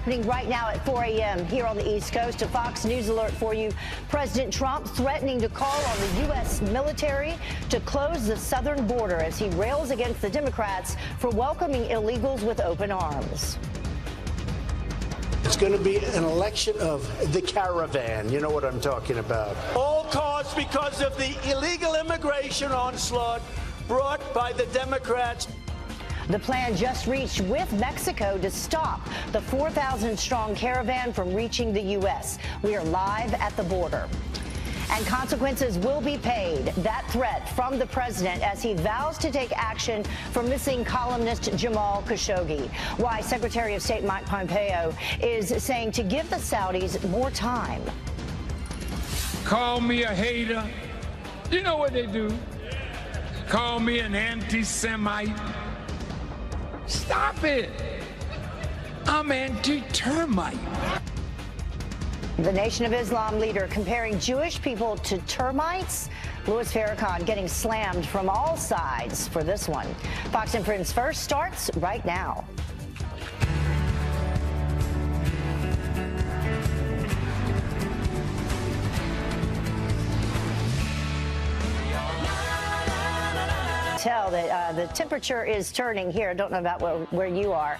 happening right now at 4 a.m. here on the East Coast. A Fox News alert for you. President Trump threatening to call on the U.S. military to close the southern border as he rails against the Democrats for welcoming illegals with open arms. It's going to be an election of the caravan. You know what I'm talking about. All caused because of the illegal immigration onslaught brought by the Democrats. The plan just reached with Mexico to stop the 4,000-strong caravan from reaching the U.S. We are live at the border. And consequences will be paid. That threat from the president as he vows to take action for missing columnist Jamal Khashoggi. Why Secretary of State Mike Pompeo is saying to give the Saudis more time. Call me a hater. You know what they do? Call me an anti-Semite. Stop it. I'm anti-termite. The Nation of Islam leader comparing Jewish people to termites. Louis Farrakhan getting slammed from all sides for this one. Fox and Friends First starts right now. Tell that the temperature is turning here. I don't know about where you are.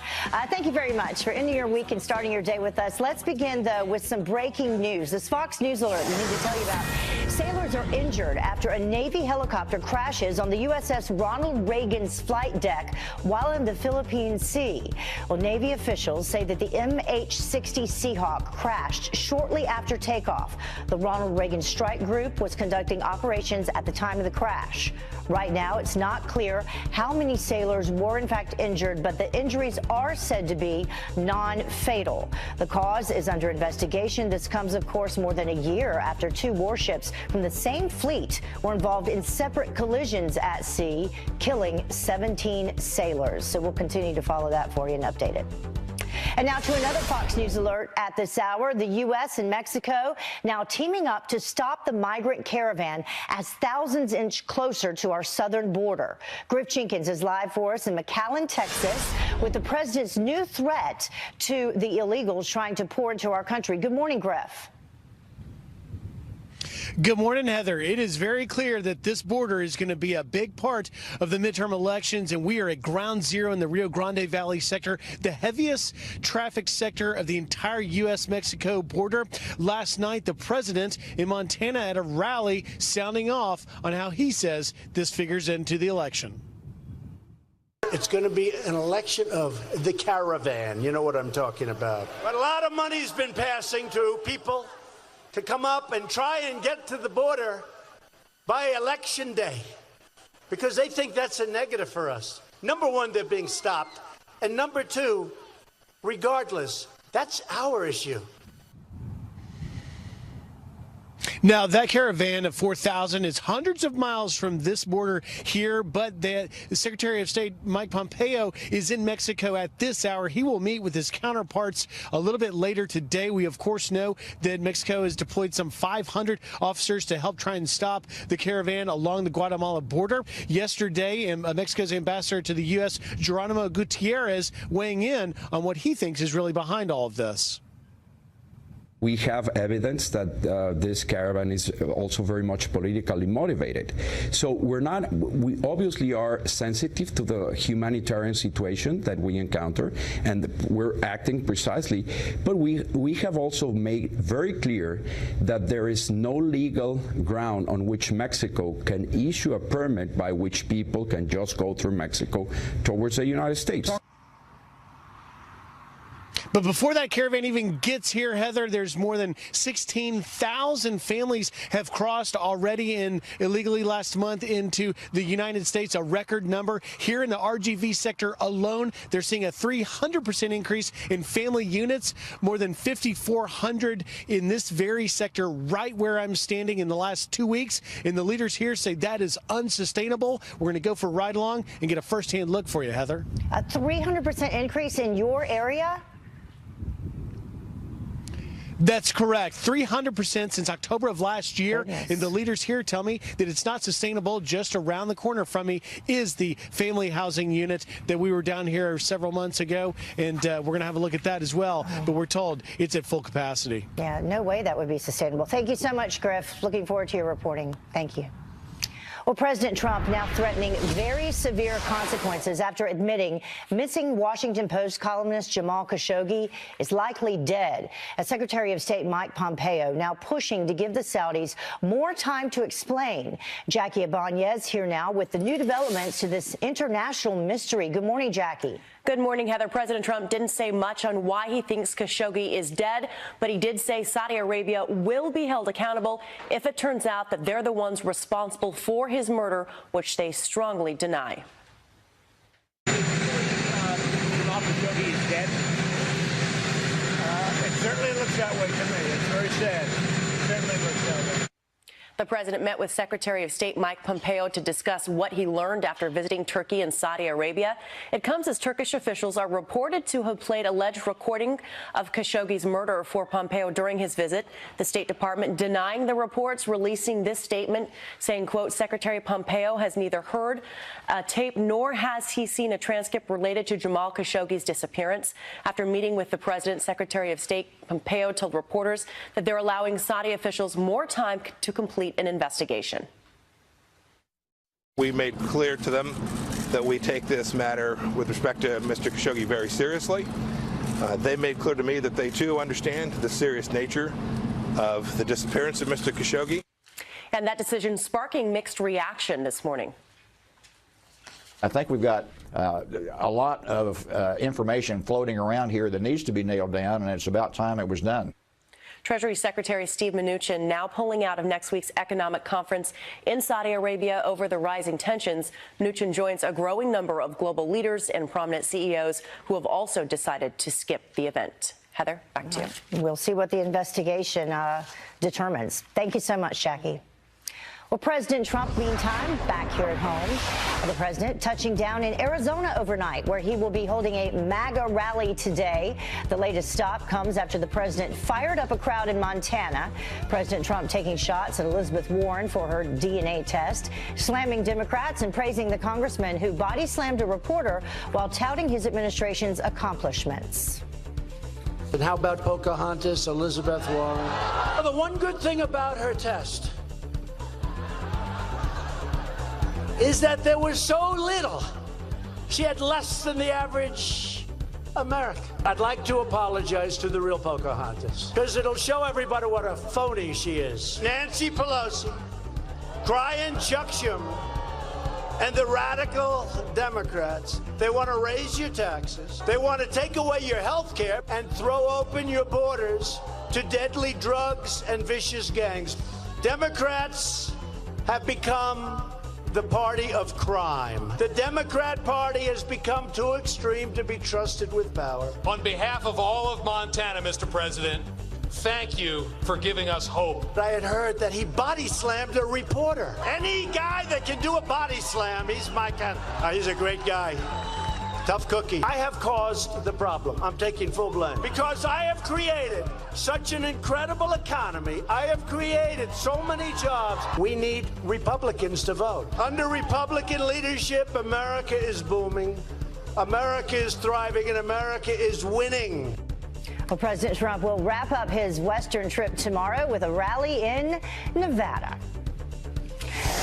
Thank you very much for ending your week and starting your day with us. Let's begin, though, with some breaking news. This Fox News alert we need to tell you about. Sailors are injured after a Navy helicopter crashes on the USS Ronald Reagan's flight deck while in the Philippine Sea. Well, Navy officials say that the MH-60 Seahawk crashed shortly after takeoff. The Ronald Reagan Strike Group was conducting operations at the time of the crash. Right now, it's not clear how many sailors were in fact injured, but the injuries are said to be non-fatal. The cause is under investigation. This comes, of course, more than a year after two warships from the same fleet were involved in separate collisions at sea, killing 17 sailors. So we'll continue to follow that for you and update it. And now to another Fox News alert at this hour. The U.S. and Mexico now teaming up to stop the migrant caravan as thousands inch closer to our southern border. Griff Jenkins is live for us in McAllen, Texas, with the president's new threat to the illegals trying to pour into our country. Good morning, Griff. Good morning, Heather. It is very clear that this border is going to be a big part of the midterm elections, and we are at ground zero in the Rio Grande Valley sector, the heaviest traffic sector of the entire U.S.-Mexico border. Last night, the president in Montana at a rally sounding off on how he says this figures into the election. It's going to be an election of the caravan. You know what I'm talking about. But a lot of money's been passing to people to come up and try and get to the border by election day because they think that's a negative for us. Number one, they're being stopped. And number two, regardless, that's our issue. Now, that caravan of 4,000 is hundreds of miles from this border here, but the Secretary of State Mike Pompeo is in Mexico at this hour. He will meet with his counterparts a little bit later today. We, of course, know that Mexico has deployed some 500 officers to help try and stop the caravan along the Guatemala border. Yesterday, Mexico's ambassador to the U.S., Geronimo Gutierrez, weighing in on what he thinks is really behind all of this. We have evidence that this caravan is also very much politically motivated. So we obviously are sensitive to the humanitarian situation that we encounter, and we're acting precisely. But we have also made very clear that there is no legal ground on which Mexico can issue a permit by which people can just go through Mexico towards the United States. But before that caravan even gets here, Heather, there's more than 16,000 families have crossed already illegally last month into the United States, a record number. Here in the RGV sector alone, they're seeing a 300% increase in family units, more than 5,400 in this very sector right where I'm standing in the last 2 weeks. And the leaders here say that is unsustainable. We're going to go for a ride along and get a firsthand look for you, Heather. A 300% increase in your area? That's correct. 300% since October of last year. Goodness. And the leaders here tell me that it's not sustainable. Just around the corner from me is the family housing unit that we were down here several months ago. And we're going to have a look at that as well. But we're told it's at full capacity. Yeah, no way that would be sustainable. Thank you so much, Griff. Looking forward to your reporting. Thank you. Well, President Trump now threatening very severe consequences after admitting missing Washington Post columnist Jamal Khashoggi is likely dead. As Secretary of State Mike Pompeo now pushing to give the Saudis more time to explain. Jackie Ibanez here now with the new developments to this international mystery. Good morning, Jackie. Good morning, Heather. President Trump didn't say much on why he thinks Khashoggi is dead, but he did say Saudi Arabia will be held accountable if it turns out that they're the ones responsible for his murder, which they strongly deny. Jamal Khashoggi is dead? It certainly looks that way to me. It's very sad. It certainly looks that way. The president met with Secretary of State Mike Pompeo to discuss what he learned after visiting Turkey and Saudi Arabia. It comes as Turkish officials are reported to have played alleged recording of Khashoggi's murder for Pompeo during his visit. The State Department denying the reports, releasing this statement saying, quote, Secretary Pompeo has neither heard a tape nor has he seen a transcript related to Jamal Khashoggi's disappearance. After meeting with the president, Secretary of State Pompeo told reporters that they're allowing Saudi officials more time to complete an investigation. We made clear to them that we take this matter with respect to Mr. Khashoggi very seriously. They made clear to me that they too understand the serious nature of the disappearance of Mr. Khashoggi. And that decision sparking mixed reaction this morning. I think we've got a lot of information floating around here that needs to be nailed down, and it's about time it was done. Treasury Secretary Steve Mnuchin now pulling out of next week's economic conference in Saudi Arabia over the rising tensions. Mnuchin joins a growing number of global leaders and prominent CEOs who have also decided to skip the event. Heather, back to you. We'll see what the investigation determines. Thank you so much, Jackie. Well, President Trump, meantime, back here at home. The president touching down in Arizona overnight, where he will be holding a MAGA rally today. The latest stop comes after the president fired up a crowd in Montana. President Trump taking shots at Elizabeth Warren for her DNA test, slamming Democrats and praising the congressman who body slammed a reporter while touting his administration's accomplishments. And how about Pocahontas, Elizabeth Warren? Well, the one good thing about her test is that there was so little. She had less than the average American. I'd like to apologize to the real Pocahontas, because it'll show everybody what a phony she is. Nancy Pelosi, Brian Chuck Schumer, and the radical Democrats, they want to raise your taxes. They want to take away your health care and throw open your borders to deadly drugs and vicious gangs. Democrats have become the party of crime. The Democrat Party has become too extreme to be trusted with power. On behalf of all of Montana, Mr. President, thank you for giving us hope. I had heard that he body slammed a reporter. Any guy that can do a body slam, he's my kind. He's a great guy. Tough cookie. I have caused the problem. I'm taking full blame. Because I have created such an incredible economy. I have created so many jobs. We need Republicans to vote. Under Republican leadership, America is booming. America is thriving, and America is winning. Well, President Trump will wrap up his Western trip tomorrow with a rally in Nevada.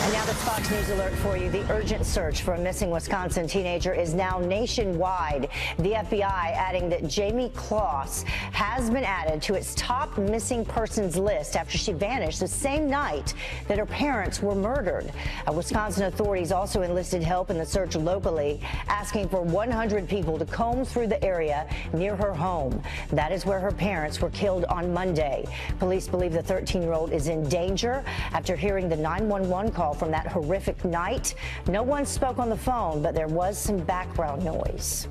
And now this Fox News alert for you. The urgent search for a missing Wisconsin teenager is now nationwide. The FBI adding that Jamie Kloss has been added to its top missing persons list after she vanished the same night that her parents were murdered. Wisconsin authorities also enlisted help in the search locally, asking for 100 people to comb through the area near her home. That is where her parents were killed on Monday. Police believe the 13-year-old is in danger after hearing the 911 call from that horrific night. No one spoke on the phone, but there was some background noise.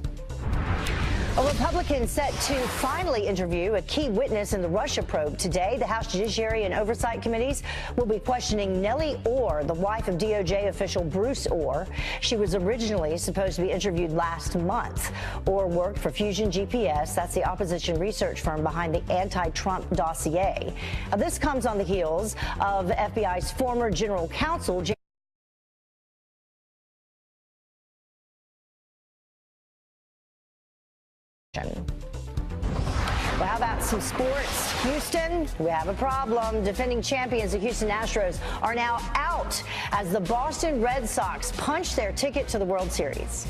A Republican set to finally interview a key witness in the Russia probe today. The House Judiciary and Oversight Committees will be questioning Nellie Ohr, the wife of DOJ official Bruce Ohr. She was originally supposed to be interviewed last month. Ohr worked for Fusion GPS. That's the opposition research firm behind the anti-Trump dossier. Now, this comes on the heels of the FBI's former general counsel, Well, how about some sports? Houston, we have a problem. Defending champions, the Houston Astros, are now out as the Boston Red Sox punch their ticket to the World Series.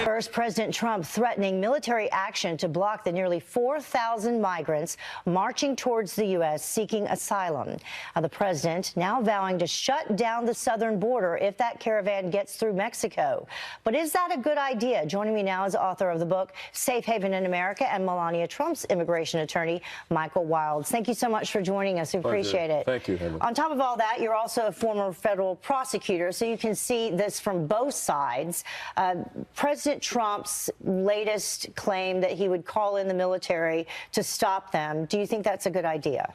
First, President Trump threatening military action to block the nearly 4,000 migrants marching towards the U.S. seeking asylum. The president now vowing to shut down the southern border if that caravan gets through Mexico. But is that a good idea? Joining me now is author of the book Safe Haven in America and Melania Trump's immigration attorney, Michael Wilds. Thank you so much for joining us. We appreciate it. Thank you, Heather. On top of all that, you're also a former federal prosecutor, so you can see this from both sides. President Trump's latest claim that he would call in the military to stop them. Do you think that's a good idea?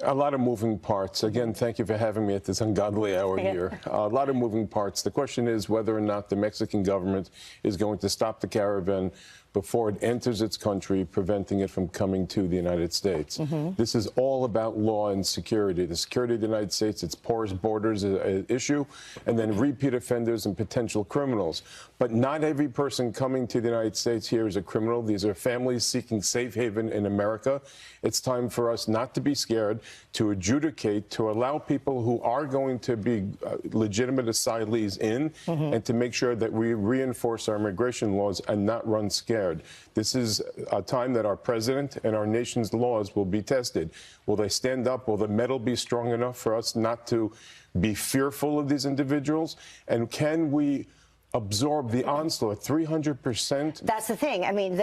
A lot of moving parts. Again, thank you for having me at this ungodly hour here. A lot of moving parts. The question is whether or not the Mexican government is going to stop the caravan before it enters its country, preventing it from coming to the United States. This is all about law and security. The security of the United States, its porous borders is an issue, and then repeat offenders and potential criminals. But not every person coming to the United States here is a criminal. These are families seeking safe haven in America. It's time for us not to be scared, to adjudicate, to allow people who are going to be legitimate asylees in, and to make sure that we reinforce our immigration laws and not run scared. This is a time that our president and our nation's laws will be tested. Will they stand up? Will the metal be strong enough for us not to be fearful of these individuals? And can we absorb the onslaught? 300%. That's the thing. I mean,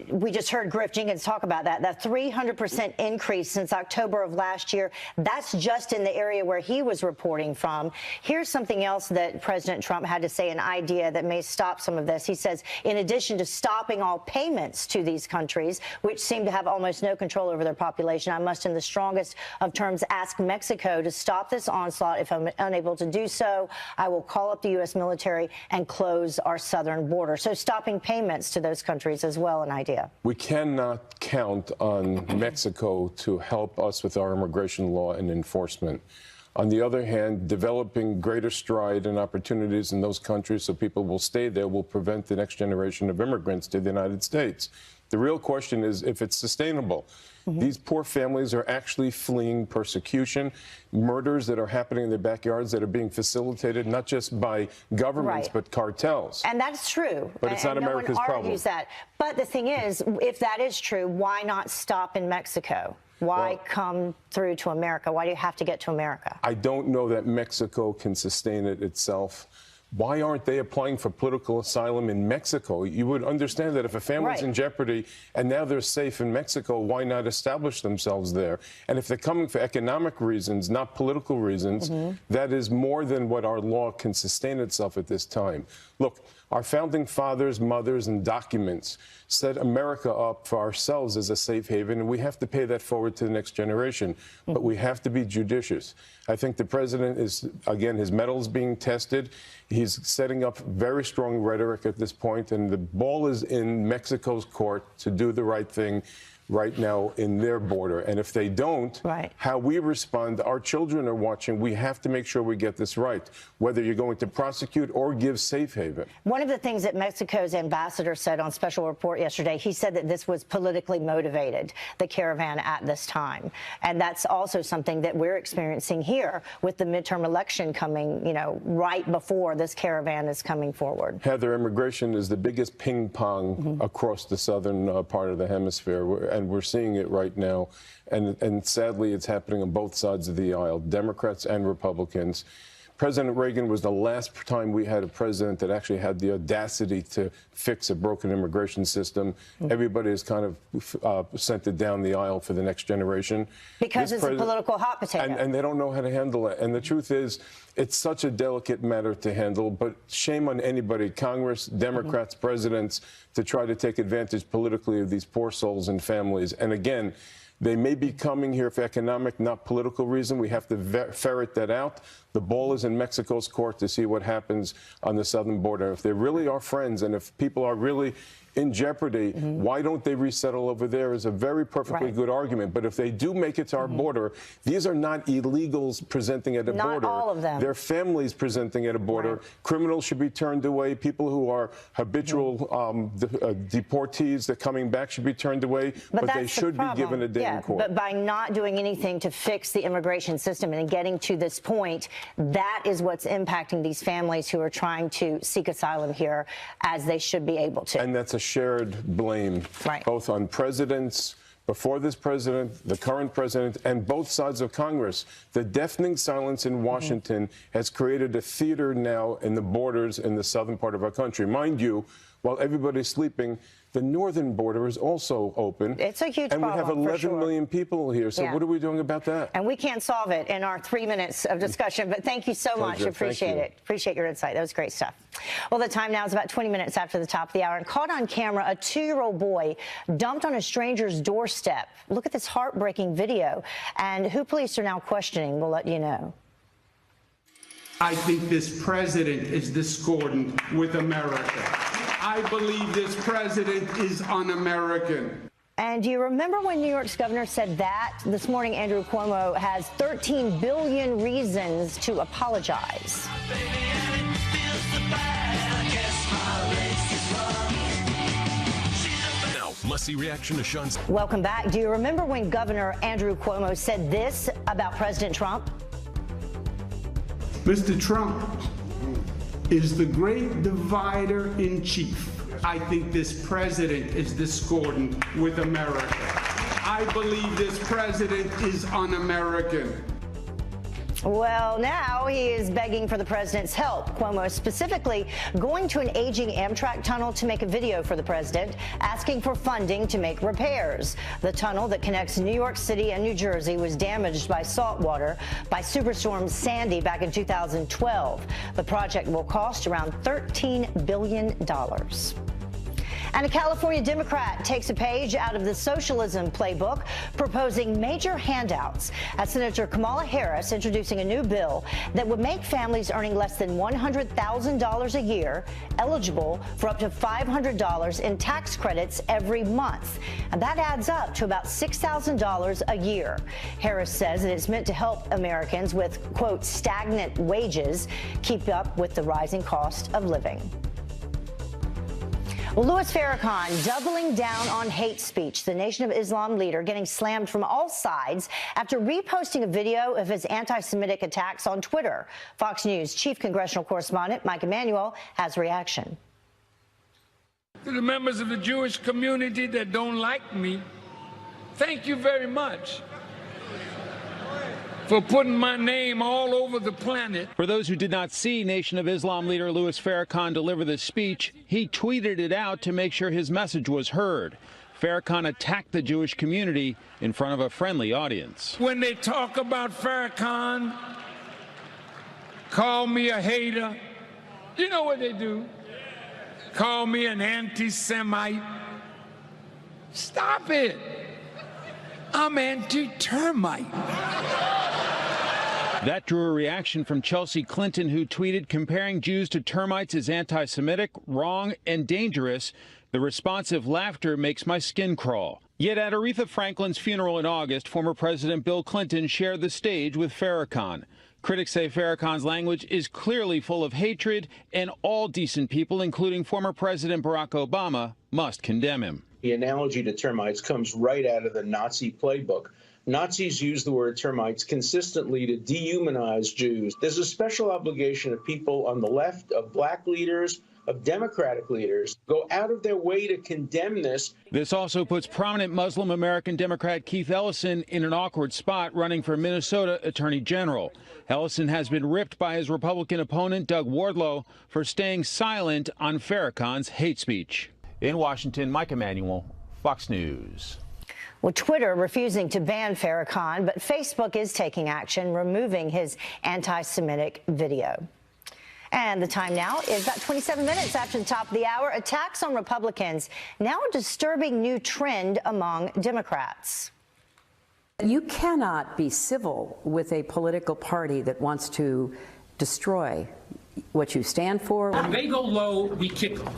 we just heard Griff Jenkins talk about that. That 300% increase since October of last year. That's just in the area where he was reporting from. Here's something else that President Trump had to say, an idea that may stop some of this. He says, in addition to stopping all payments to these countries, which seem to have almost no control over their population, I must, in the strongest of terms, ask Mexico to stop this onslaught. If I'm unable to do so, I will call up the U.S. military and close our southern border. So stopping payments to those countries as well, an idea. We cannot count on Mexico to help us with our immigration law and enforcement. On the other hand, developing greater stride and opportunities in those countries so people will stay there will prevent the next generation of immigrants to the United States. The real question is if it's sustainable. These poor families are actually fleeing persecution, murders that are happening in their backyards that are being facilitated not just by governments, but cartels. And that's true. But it's not America's problem. No one argues that. But the thing is, if that is true, why not stop in Mexico? Why come through to America? Why do you have to get to America? I don't know that Mexico can sustain it itself. Why aren't they applying for political asylum in Mexico? You would understand that if a family's in jeopardy and now they're safe in Mexico, why not establish themselves there? And if they're coming for economic reasons, not political reasons, that is more than what our law can sustain itself at this time. Look, our founding fathers, mothers, and documents set America up for ourselves as a safe haven, and we have to pay that forward to the next generation. But we have to be judicious. I think the president is, again, his mettle is being tested. He's setting up very strong rhetoric at this point, and the ball is in Mexico's court to do the right thing right now in their border. And if they don't, how we respond, our children are watching. We have to make sure we get this right, whether you're going to prosecute or give safe haven. One of the things that Mexico's ambassador said on Special Report yesterday, he said that this was politically motivated, the caravan at this time. And that's also something that we're experiencing here with the midterm election coming, you know, right before this caravan is coming forward. Heather, immigration is the biggest ping pong across the southern part of the hemisphere. And we're seeing it right now. And sadly, it's happening on both sides of the aisle, Democrats and Republicans. President Reagan was the last time we had a president that actually had the audacity to fix a broken immigration system. Everybody has kind of sent it down the aisle for the next generation. Because it's a political hot potato. And they don't know how to handle it. And the truth is, it's such a delicate matter to handle, but shame on anybody, Congress, Democrats, presidents, to try to take advantage politically of these poor souls and families. And again, they may be coming here for economic, not political reason. We have to ferret that out. The ball is in Mexico's court to see what happens on the southern border. If they really are friends and if people are really in jeopardy, why don't they resettle over there is a very perfectly good argument. But if they do make it to our border, these are not illegals presenting at a border. Not all of them. They're families presenting at a border. Criminals should be turned away. People who are habitual deportees that are coming back should be turned away. But they should be given a day in court. But by not doing anything to fix the immigration system and getting to this point, that is what's impacting these families who are trying to seek asylum here, as they should be able to. And that's a shared blame, both on presidents, before this president, the current president, and both sides of Congress. The deafening silence in Washington has created a theater now in the borders in the southern part of our country. Mind you, while everybody's sleeping, the northern border is also open. It's a huge problem. And we have 11 million people here. So what are we doing about that? And we can't solve it in our 3 minutes of discussion. But thank you so much. Appreciate it. Appreciate your insight. That was great stuff. Well, the time now is about 20 minutes after the top of the hour. And caught on camera, a 2-year-old boy dumped on a stranger's doorstep. Look at this heartbreaking video. And who police are now questioning, we'll let you know. I think this president is discordant with America. I believe this president is un-American. And do you remember when New York's governor said that? This morning, Andrew Cuomo has 13 billion reasons to apologize. Now, must-see reaction to Sean's. Welcome back. Do you remember when Governor Andrew Cuomo said this about President Trump? Mr. Trump is the great divider in chief. I think this president is discordant with America. I believe this president is un-American. Well, now he is begging for the president's help. Cuomo is specifically going to an aging Amtrak tunnel to make a video for the president, asking for funding to make repairs. The tunnel that connects New York City and New Jersey was damaged by salt water by Superstorm Sandy back in 2012. The project will cost around $13 billion. And a California Democrat takes a page out of the socialism playbook, proposing major handouts. As Senator Kamala Harris introducing a new bill that would make families earning less than $100,000 a year eligible for up to $500 in tax credits every month. And that adds up to about $6,000 a year. Harris says it is meant to help Americans with, quote, stagnant wages keep up with the rising cost of living. Well, Louis Farrakhan doubling down on hate speech. The Nation of Islam leader getting slammed from all sides after reposting a video of his anti-Semitic attacks on Twitter. Fox News chief congressional correspondent Mike Emanuel has reaction. To the members of the Jewish community that don't like me, thank you very much for putting my name all over the planet. For those who did not see Nation of Islam leader Louis Farrakhan deliver this speech, he tweeted it out to make sure his message was heard. Farrakhan attacked the Jewish community in front of a friendly audience. When they talk about Farrakhan, call me a hater. You know what they do? Call me an anti-Semite. Stop it. I'm anti-termite. That drew a reaction from Chelsea Clinton, who tweeted, comparing Jews to termites is anti-Semitic, wrong, and dangerous. The responsive laughter makes my skin crawl. Yet at Aretha Franklin's funeral in August, former President Bill Clinton shared the stage with Farrakhan. Critics say Farrakhan's language is clearly full of hatred, and all decent people, including former President Barack Obama, must condemn him. The analogy to termites comes right out of the Nazi playbook. Nazis use the word termites consistently to dehumanize Jews. There's a special obligation of people on the left, of black leaders, of Democratic leaders go out of their way to condemn this. This also puts prominent Muslim American Democrat Keith Ellison in an awkward spot running for Minnesota Attorney General. Ellison has been ripped by his Republican opponent, Doug Wardlow, for staying silent on Farrakhan's hate speech. In Washington, Mike Emanuel, Fox News. Well, Twitter refusing to ban Farrakhan, but Facebook is taking action, removing his anti-Semitic video. And the time now is about 27 minutes after the top of the hour. Attacks on Republicans, now a disturbing new trend among Democrats. You cannot be civil with a political party that wants to destroy what you stand for. When they go low, we kick them.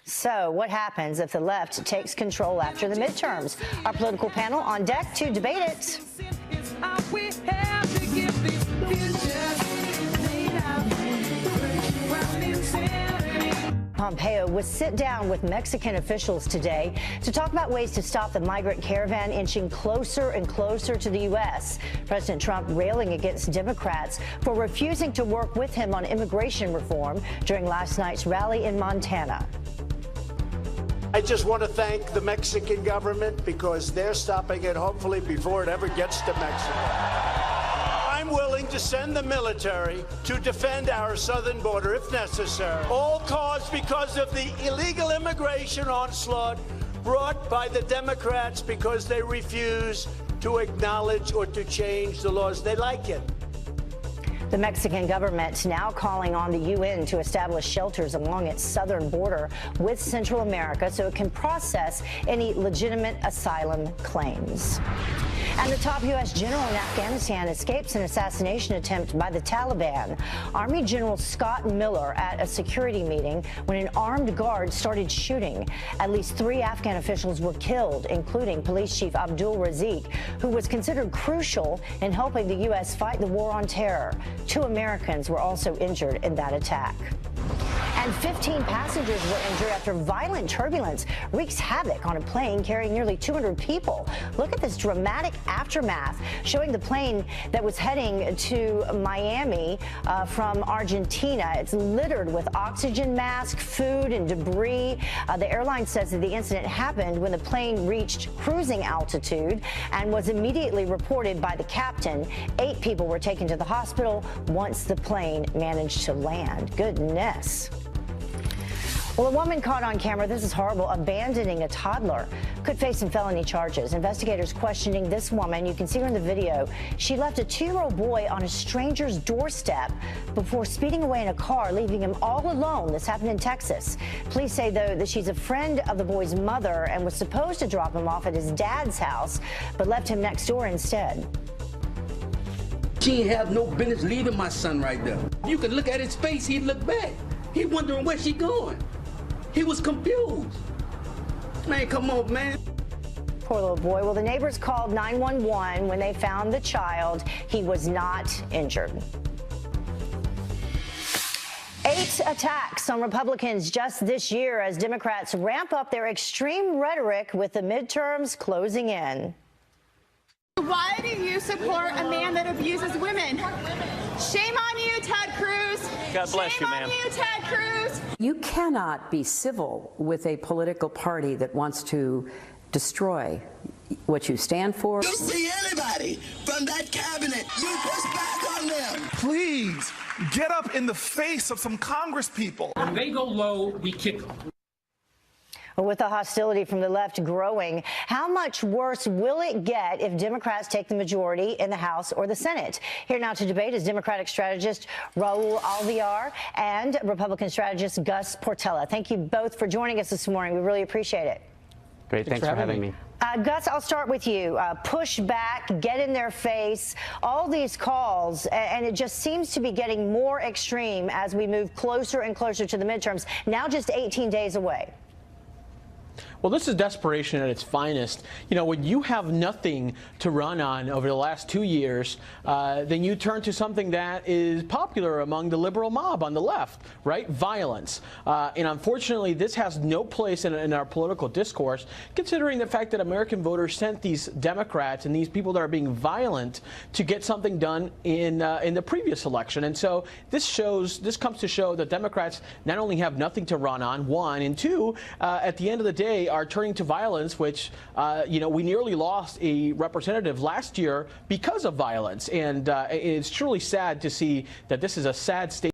So what happens if the left takes control after the midterms? Our political panel on deck to debate it. Pompeo will sit down with Mexican officials today to talk about ways to stop the migrant caravan inching closer and closer to the U.S. President Trump railing against Democrats for refusing to work with him on immigration reform during last night's rally in Montana. I just want to thank the Mexican government because they're stopping it, hopefully, before it ever gets to Mexico. I'm willing to send the military to defend our southern border if necessary. All caused because of the illegal immigration onslaught brought by the Democrats because they refuse to acknowledge or to change the laws. They like it. The Mexican government now calling on the UN to establish shelters along its southern border with Central America so it can process any legitimate asylum claims. And the top U.S. general in Afghanistan escapes an assassination attempt by the Taliban. Army General Scott Miller at a security meeting when an armed guard started shooting. At least 3 Afghan officials were killed, including Police Chief Abdul Razik, who was considered crucial in helping the U.S. fight the war on terror. 2 Americans were also injured in that attack. And 15 passengers were injured after violent turbulence wreaks havoc on a plane carrying nearly 200 people. Look at this dramatic aftermath showing the plane that was heading to Miami from Argentina. It's littered with oxygen masks, food, and debris. The airline says that the incident happened when the plane reached cruising altitude and was immediately reported by the captain. 8 people were taken to the hospital once the plane managed to land. Goodness. Well, a woman caught on camera, this is horrible, abandoning a toddler could face some felony charges. Investigators questioning this woman. You can see her in the video. She left a 2-year-old boy on a stranger's doorstep before speeding away in a car, leaving him all alone. This happened in Texas. Police say, though, that she's a friend of the boy's mother and was supposed to drop him off at his dad's house, but left him next door instead. She ain't have no business leaving my son right there. You could look at his face, he'd look back. He wondering where she going. He was confused. Man, come on, man. Poor little boy. Well, the neighbors called 911 when they found the child. He was not injured. 8 attacks on Republicans just this year as Democrats ramp up their extreme rhetoric with the midterms closing in. Why do you support a man that abuses women? Shame on you, Ted Cruz. God bless you, ma'am. Shame on you, Ted Cruz. You cannot be civil with a political party that wants to destroy what you stand for. You see anybody from that cabinet, you push back on them. Please get up in the face of some Congress people. When they go low, we kick them. With the hostility from the left growing, how much worse will it get if Democrats take the majority in the House or the Senate? Here now to debate is Democratic strategist Raul Alvear and Republican strategist Gus Portella. Thank you both for joining us this morning. We really appreciate it. Great. Thanks for having me. Gus, I'll start with you. Push back, get in their face, all these calls, and it just seems to be getting more extreme as we move closer and closer to the midterms, now just 18 days away. Well, this is desperation at its finest. You know, when you have nothing to run on over the last 2 years, then you turn to something that is popular among the liberal mob on the left, right? Violence. And unfortunately, this has no place in our political discourse, considering the fact that American voters sent these Democrats and these people that are being violent to get something done in the previous election. And so this comes to show that Democrats not only have nothing to run on, one, and two, at the end of the day, are turning to violence, which, we nearly lost a representative last year because of violence. And it's truly sad to see that this is a sad state.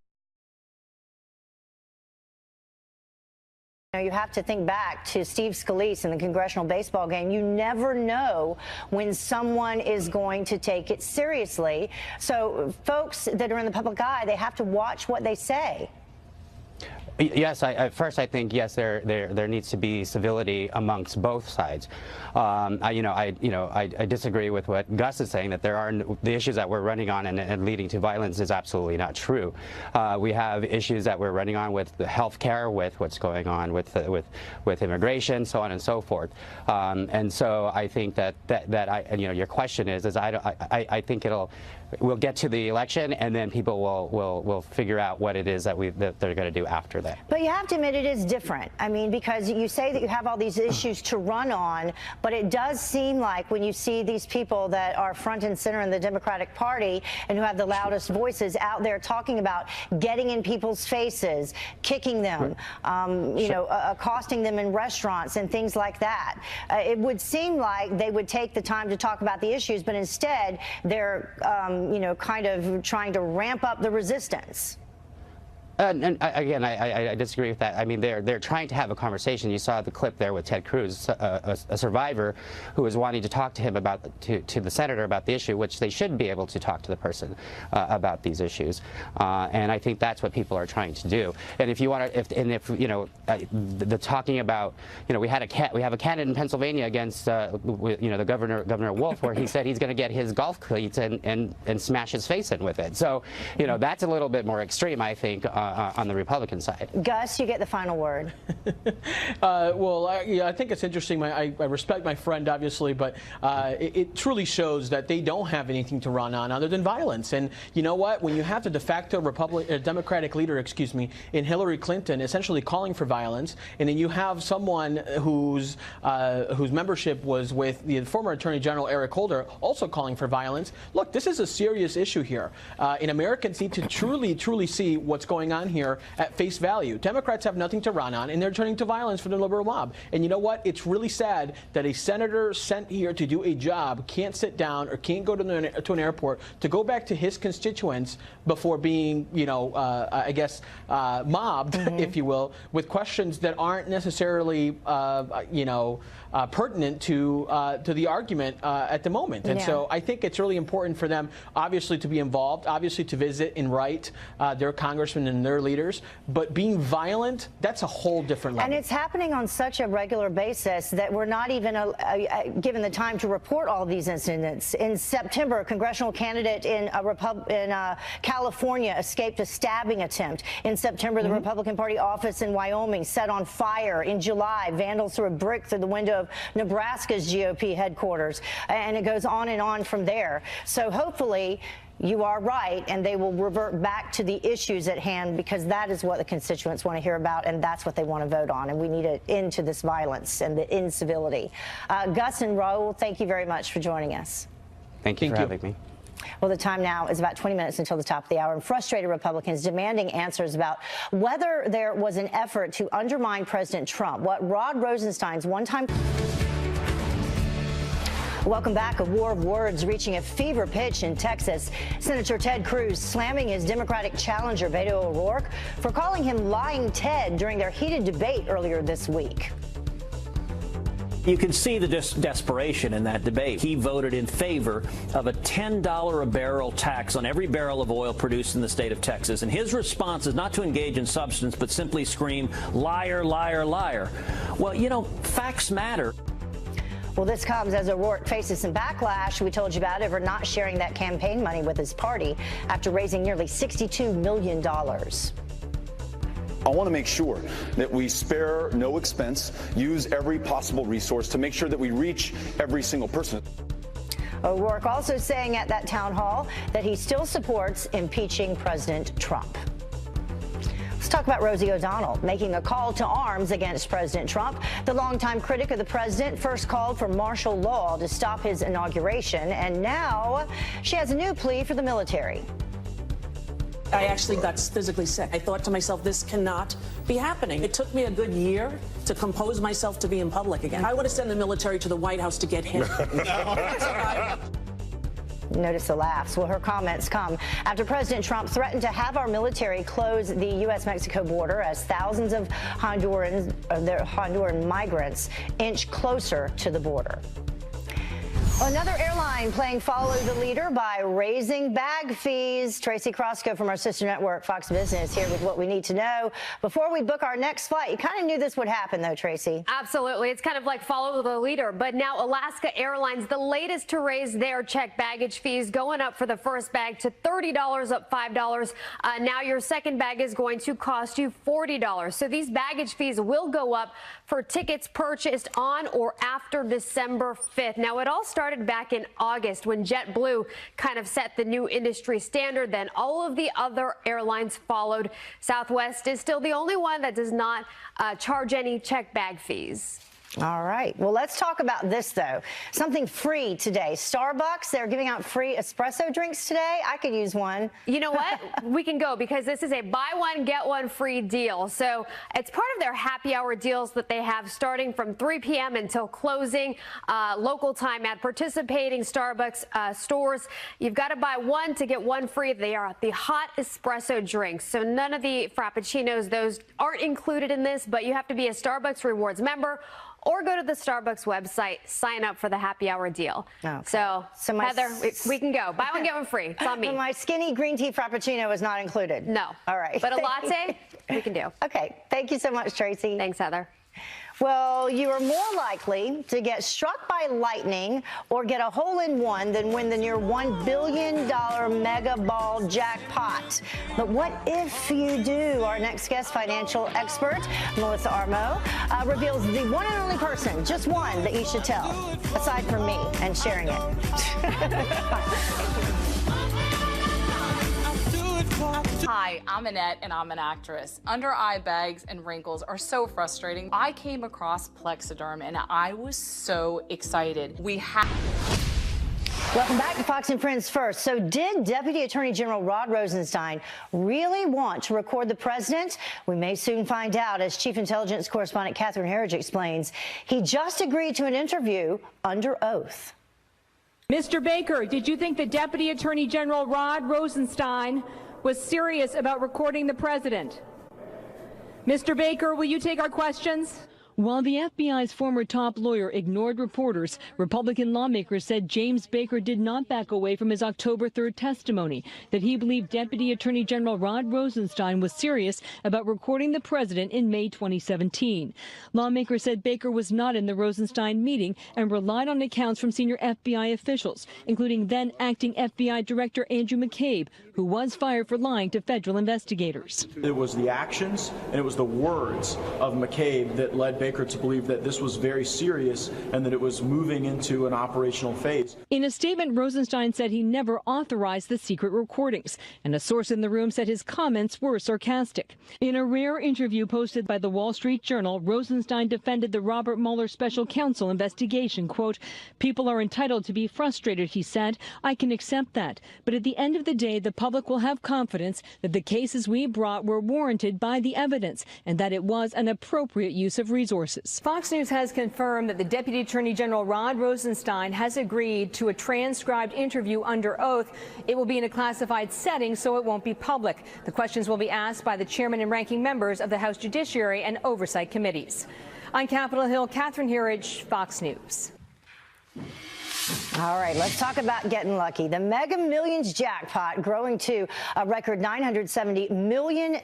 You have to think back to Steve Scalise in the congressional baseball game. You never know when someone is going to take it seriously. So folks that are in the public eye, they have to watch what they say. Yes, first I think yes, there needs to be civility amongst both sides. I disagree with what Gus is saying, that the issues that we're running on and leading to violence is absolutely not true. We have issues that we're running on with the health care, with what's going on with immigration, so on and so forth. And so I think that your question is I think we'll get to the election, and then people will figure out what it is that they're going to do after that. But you have to admit it is different. I mean, because you say that you have all these issues to run on, but it does seem like when you see these people that are front and center in the Democratic Party and who have the loudest voices out there talking about getting in people's faces, kicking them, accosting them in restaurants and things like that. It would seem like they would take the time to talk about the issues, but instead they're kind of trying to ramp up the resistance. And again, I disagree with that. I mean, they're trying to have a conversation. You saw the clip there with Ted Cruz, a survivor who was wanting to talk to him to the senator about the issue, which they should be able to talk to the person about these issues. And I think that's what people are trying to do. And if you want to, the talking about, we have a candidate in Pennsylvania against, the Governor Wolf, where he said he's going to get his golf cleats and smash his face in with it. So, that's a little bit more extreme, I think. On the Republican side. Gus, you get the final word. I think it's interesting. I respect my friend, obviously, but it truly shows that they don't have anything to run on other than violence. And you know what? When you have the de facto Democratic leader, in Hillary Clinton, essentially calling for violence, and then you have someone whose membership was with the former Attorney General Eric Holder also calling for violence. Look, this is a serious issue here, and Americans need to truly see what's going on here at face value. Democrats have nothing to run on, and they're turning to violence for the liberal mob. And you know what? It's really sad that a senator sent here to do a job can't sit down or can't go to an airport to go back to his constituents before being, mobbed, if you will, with questions that aren't necessarily, pertinent to the argument at the moment. And so I think it's really important for them, obviously, to be involved, obviously to visit and write their congressmen and their leaders. But being violent, that's a whole different level. And it's happening on such a regular basis that we're not even given the time to report all these incidents. In September, a congressional candidate in California escaped a stabbing attempt. In September, the Republican Party office in Wyoming set on fire. In July, vandals threw a brick through the window of Nebraska's GOP headquarters. And it goes on and on from there. So hopefully you are right, and they will revert back to the issues at hand, because that is what the constituents want to hear about, and that's what they want to vote on. And we need an end to this violence and the incivility. Gus and Raul, thank you very much for joining us. Thank you for having me. Well, the time now is about 20 minutes until the top of the hour, and frustrated Republicans demanding answers about whether there was an effort to undermine President Trump. What Rod Rosenstein's one-time... Welcome back. A war of words reaching a fever pitch in Texas. Senator Ted Cruz slamming his Democratic challenger, Beto O'Rourke, for calling him Lying Ted during their heated debate earlier this week. You can see the desperation in that debate. He voted in favor of a $10 a barrel tax on every barrel of oil produced in the state of Texas. And his response is not to engage in substance, but simply scream, liar, liar, liar. Well, facts matter. Well, this comes as O'Rourke faces some backlash we told you about over not sharing that campaign money with his party after raising nearly $62 million. I want to make sure that we spare no expense, use every possible resource to make sure that we reach every single person. O'Rourke also saying at that town hall that he still supports impeaching President Trump. Let's talk about Rosie O'Donnell making a call to arms against President Trump. The longtime critic of the president first called for martial law to stop his inauguration, and now she has a new plea for the military. I actually got physically sick. I thought to myself, this cannot be happening. It took me a good year to compose myself to be in public again. I want to send the military to the White House to get him. Notice the laughs. Well, her comments come after President Trump threatened to have our military close the U.S.-Mexico border as thousands of Honduran migrants inch closer to the border. Another airline playing follow the leader by raising bag fees. Tracy Crosco from our sister network, Fox Business, here with what we need to know before we book our next flight. You kind of knew this would happen, though, Tracy. Absolutely. It's kind of like follow the leader. But now Alaska Airlines, the latest to raise their checked baggage fees, going up for the first bag to $30, up $5. Now your second bag is going to cost you $40. So these baggage fees will go up for tickets purchased on or after December 5th. Now, it all started back in August when JetBlue kind of set the new industry standard. Then all of the other airlines followed. Southwest is still the only one that does not charge any checked bag fees. All right. Well, let's talk about this, though. Something free today. Starbucks, they're giving out free espresso drinks today. I could use one. You know what? We can go because this is a buy one, get one free deal. So it's part of their happy hour deals that they have starting from 3 p.m. until closing local time at participating Starbucks stores. You've got to buy one to get one free. They are the hot espresso drinks. So none of the Frappuccinos, those aren't included in this, but you have to be a Starbucks Rewards member or go to the Starbucks website, sign up for the happy hour deal. Okay. So Heather, we can go. Buy one, get one free. It's on me. My skinny green tea Frappuccino is not included. No. All right. But a latte, we can do. Okay. Thank you so much, Tracy. Thanks, Heather. Well, you are more likely to get struck by lightning or get a hole-in-one than win the near $1 billion mega ball jackpot. But what if you do? Our next guest, financial expert, Melissa Armo, reveals the one and only person, just one, that you should tell, aside from me and sharing it. Hi, I'm Annette, and I'm an actress. Under eye bags and wrinkles are so frustrating. I came across Plexiderm, and I was so excited. Welcome back to Fox and Friends First. So did Deputy Attorney General Rod Rosenstein really want to record the president? We may soon find out, as Chief Intelligence Correspondent Catherine Herridge explains. He just agreed to an interview under oath. Mr. Baker, did you think that Deputy Attorney General Rod Rosenstein was serious about recording the president? Mr. Baker, will you take our questions? While the FBI's former top lawyer ignored reporters, Republican lawmakers said James Baker did not back away from his October 3rd testimony, that he believed Deputy Attorney General Rod Rosenstein was serious about recording the president in May 2017. Lawmakers said Baker was not in the Rosenstein meeting and relied on accounts from senior FBI officials, including then acting FBI Director Andrew McCabe, who was fired for lying to federal investigators. It was the actions and it was the words of McCabe that led Baker to believe that this was very serious and that it was moving into an operational phase. In a statement, Rosenstein said he never authorized the secret recordings, and a source in the room said his comments were sarcastic. In a rare interview posted by the Wall Street Journal, Rosenstein defended the Robert Mueller special counsel investigation. Quote, "People are entitled to be frustrated," he said. "I can accept that. But at the end of the day, the public will have confidence that the cases we brought were warranted by the evidence and that it was an appropriate use of resources." Fox News has confirmed that the Deputy Attorney General Rod Rosenstein has agreed to a transcribed interview under oath. It will be in a classified setting, so it won't be public. The questions will be asked by the chairman and ranking members of the House Judiciary and Oversight Committees. On Capitol Hill, Catherine Herridge, Fox News. All right, let's talk about getting lucky. The Mega Millions jackpot growing to a record $970 million.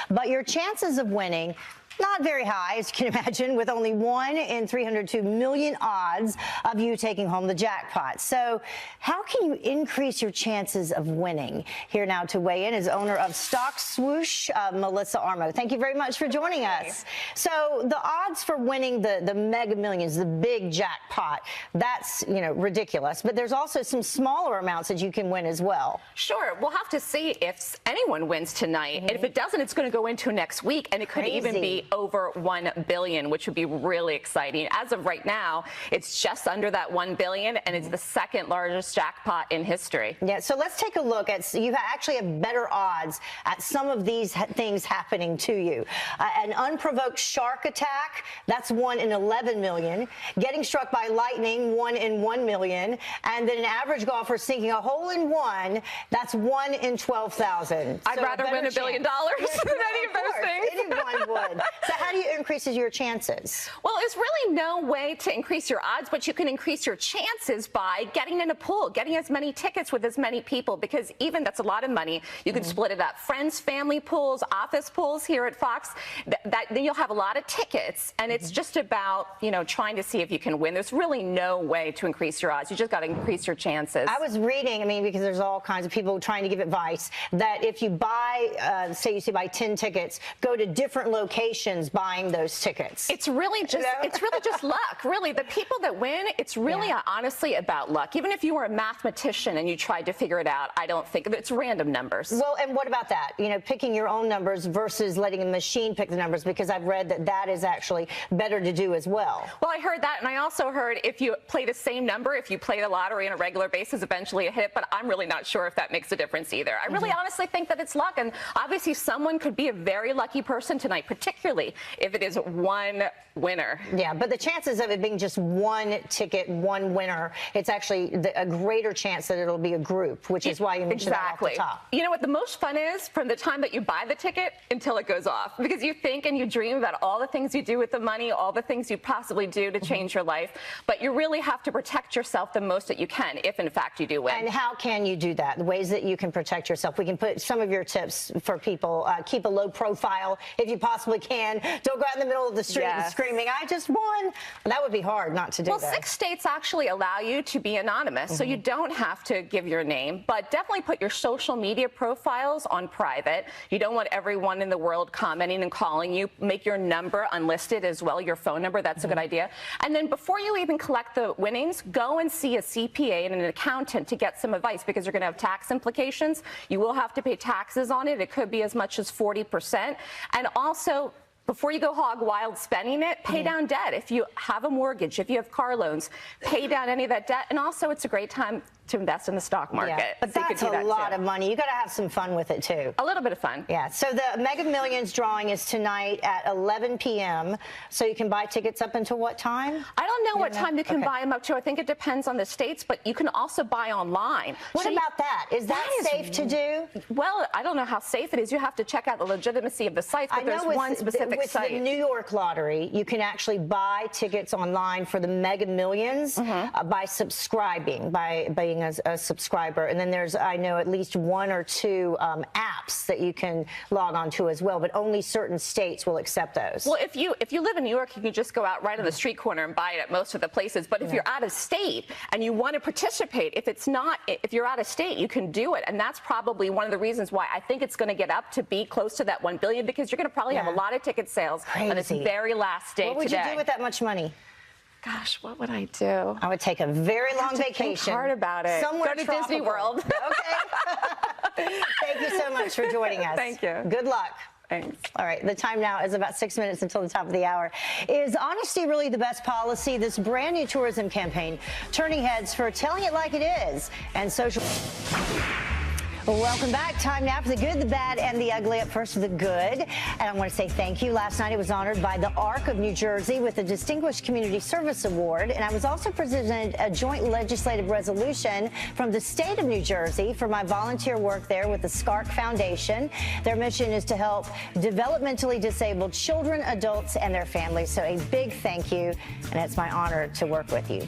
But your chances of winning not very high, as you can imagine, with only 1 in 302 million odds of you taking home the jackpot. So how can you increase your chances of winning? Here now to weigh in is owner of Stock Swoosh, Melissa Armo. Thank you very much for joining us. So the odds for winning the Mega Millions, the big jackpot, that's, ridiculous. But there's also some smaller amounts that you can win as well. Sure. We'll have to see if anyone wins tonight. And if it doesn't, it's going to go into next week, and it could even be over $1 billion, which would be really exciting. As of right now, it's just under that $1 billion, and it's the second largest jackpot in history. Yeah, so let's take a look at, you actually have better odds at some of these things happening to you. An unprovoked shark attack, that's 1 in 11 million. Getting struck by lightning, 1 in 1 million. And then an average golfer sinking a hole in one, that's 1 in 12,000. I'd rather win $1 billion than any of those things. Anyone would. So how do you increase your chances? Well, there's really no way to increase your odds, but you can increase your chances by getting in a pool, getting as many tickets with as many people, because even that's a lot of money. You can split it up. Friends, family pools, office pools here at Fox, then you'll have a lot of tickets, and it's just about, trying to see if you can win. There's really no way to increase your odds. You just got to increase your chances. I was reading, because there's all kinds of people trying to give advice, that if you buy, say you buy 10 tickets, go to different locations buying those tickets. It's really just luck. Really, the people that win, it's really honestly about luck. Even if you were a mathematician and you tried to figure it out, I don't think it's random numbers. Well, and what about that? Picking your own numbers versus letting a machine pick the numbers, because I've read that is actually better to do as well. Well, I heard that, and I also heard if you play the same number, if you play the lottery on a regular basis, eventually it hit, but I'm really not sure if that makes a difference either. I really honestly think that it's luck, and obviously someone could be a very lucky person tonight, particularly if it is one winner. Yeah, but the chances of it being just one ticket, one winner, it's actually a greater chance that it'll be a group, which is why you mentioned that off the top. You know what the most fun is? From the time that you buy the ticket until it goes off, because you think and you dream about all the things you do with the money, all the things you possibly do to change your life, but you really have to protect yourself the most that you can if in fact you do win. And how can you do that? The ways that you can protect yourself. We can put some of your tips for people. Keep a low profile if you possibly can. Don't go out in the middle of the street and screaming, I just won. That would be hard not to do that. Well, 6 states actually allow you to be anonymous, so you don't have to give your name, but definitely put your social media profiles on private. You don't want everyone in the world commenting and calling you. Make your number unlisted as well, your phone number. That's a good idea. And then before you even collect the winnings, go and see a CPA and an accountant to get some advice, because you're going to have tax implications. You will have to pay taxes on it. It could be as much as 40%. And also, before you go hog wild spending it, pay down debt. If you have a mortgage, if you have car loans, pay down any of that debt. And also, it's a great time to invest in the stock market. Yeah, but that's a lot of money. You got to have some fun with it too. A little bit of fun. Yeah. So the Mega Millions drawing is tonight at 11 p.m. So you can buy tickets up until what time? I don't know what time you can buy them up to. I think it depends on the states, but you can also buy online. What about that? Is that safe to do? Well, I don't know how safe it is. You have to check out the legitimacy of the sites, but there's one specific site. With the New York lottery, you can actually buy tickets online for the Mega Millions by subscribing, by being a subscriber. And then there's, I know, at least 1 or 2 apps that you can log on to as well, but only certain states will accept those. Well, if you live in New York, you can just go out right on the street corner and buy it at most of the places. But if you're out of state and you want to participate, if you're out of state, you can do it. And that's probably one of the reasons why I think it's going to get up to be close to that $1 billion, because you're going to probably have a lot of ticket sales on this very last day today. What would you do with that much money? Gosh, what would I do? I would take a very long vacation. Think hard about it. Somewhere go to Disney World. Okay. Thank you so much for joining us. Thank you. Good luck. Thanks. All right, the time now is about 6 minutes until the top of the hour. Is honesty really the best policy? This brand new tourism campaign turning heads for telling it like it is and social. Welcome back. Time now for the good, the bad, and the ugly. Up first, the good. And I want to say thank you. Last night, it was honored by the ARC of New Jersey with the Distinguished Community Service Award. And I was also presented a joint legislative resolution from the state of New Jersey for my volunteer work there with the SCARC Foundation. Their mission is to help developmentally disabled children, adults, and their families. So a big thank you, and it's my honor to work with you.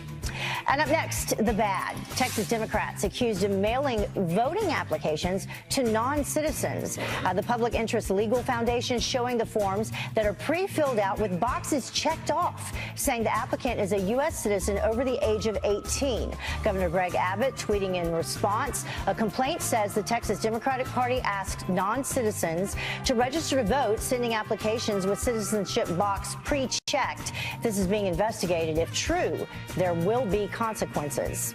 And up next, the bad. Texas Democrats accused of mailing voting applications to non-citizens. The Public Interest Legal Foundation showing the forms that are pre-filled out with boxes checked off, saying the applicant is a U.S. citizen over the age of 18. Governor Greg Abbott tweeting in response, a complaint says the Texas Democratic Party asked non-citizens to register to vote, sending applications with citizenship box pre-checked. This is being investigated. If true, there will be consequences.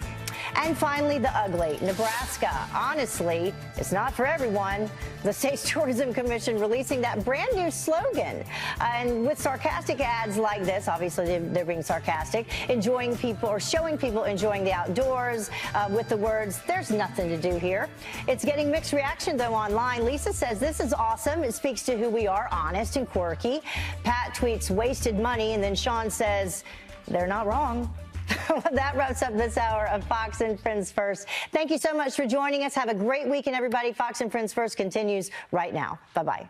And finally, the ugly. Nebraska. Honestly, it's not for everyone. The state's Tourism Commission releasing that brand new slogan. And with sarcastic ads like this, obviously they're being sarcastic, enjoying people or showing people enjoying the outdoors with the words, there's nothing to do here. It's getting mixed reaction, though, online. Lisa says this is awesome. It speaks to who we are, honest and quirky. Pat tweets wasted money, and then Sean says they're not wrong. That wraps up this hour of Fox and Friends First. Thank you so much for joining us. Have a great weekend, everybody. Fox and Friends First continues right now. Bye-bye.